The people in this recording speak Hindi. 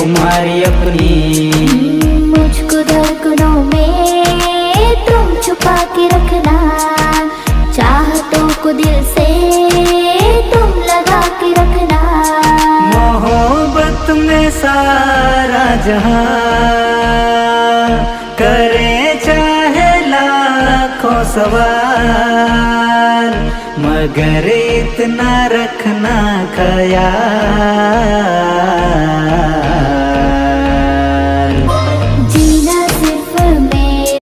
तुम्हारी अपनी। मुझको धड़कनों में तुम छुपा के रखना, चाहतों को दिल से तुम लगा के रखना। मोहब्बत में सारा जहां करे चाहे लाखों सवाल, मगर इतना रखना ख्याल